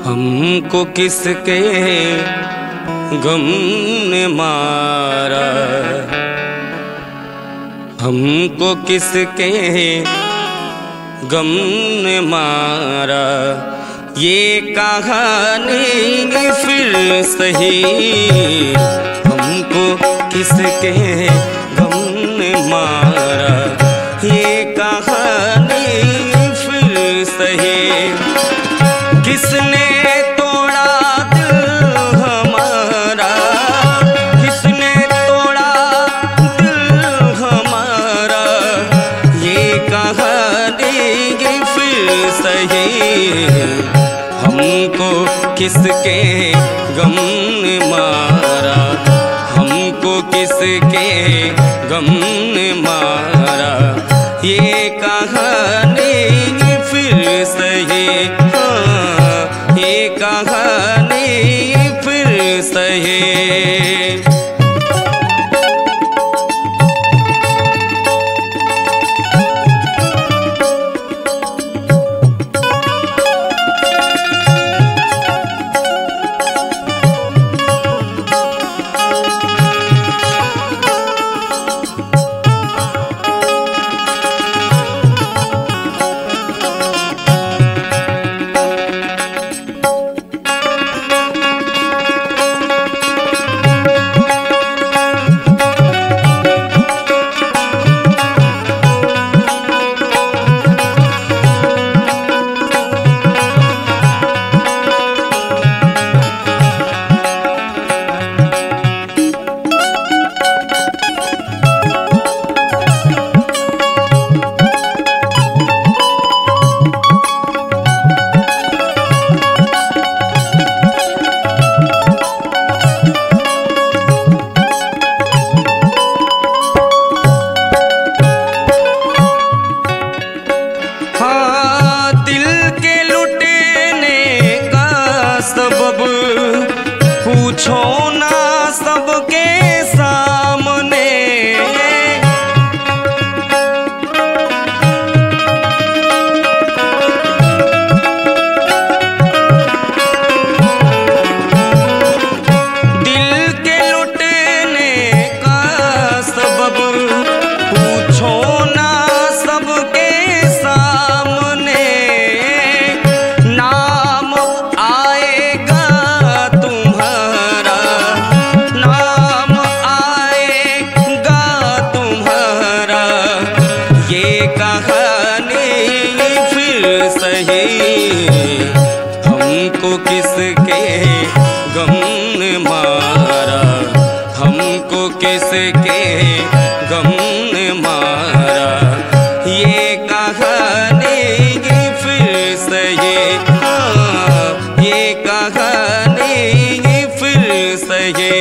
हमको किसके गम ने मारा, हमको किसके गम ने मारा। ये कहानी फिर सही, हमको किसके गम ने मारा। ये कहानी फिर सही, किसने तोड़ा दिल हमारा, किसने तोड़ा दिल हमारा। ये कहानी फिर सही, हमको किसके गम ने मारा, हमको किसके गम ने मारा। ये कहानी फिर सही, हाँ ये कहानी फिर सही। पूछो ना सबके सामने, दिल के लुटने का सबब। पूछो ना सबके सामने, नाम आएगा तुम्हारा, नाम आएगा तुम्हारा। ये कहानी फिर सही, हमको किसके गम ने मारा, हमको किसके गम ने मारा। ये कहानी फिर सही, हाँ ये कहानी फिर सही।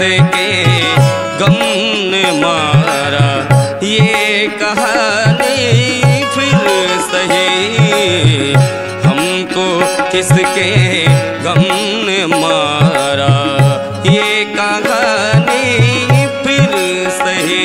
किसके गम ने मारा, ये कहानी फिर सही। हमको किसके गम ने मारा, ये कहानी फिर सही।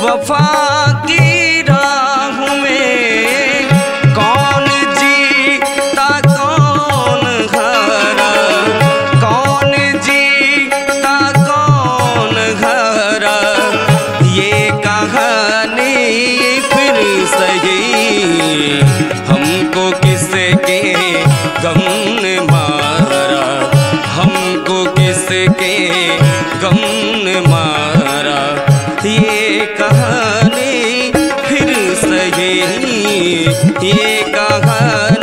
वफा की राह में कौन जीता कौन हारा, कौन जीता कौन हारा, ये कहानी फिर सही। हमको किसके गम ने मारा, हमको किसके गम ने मारा, ये कहानी फिर सही। ये कहानी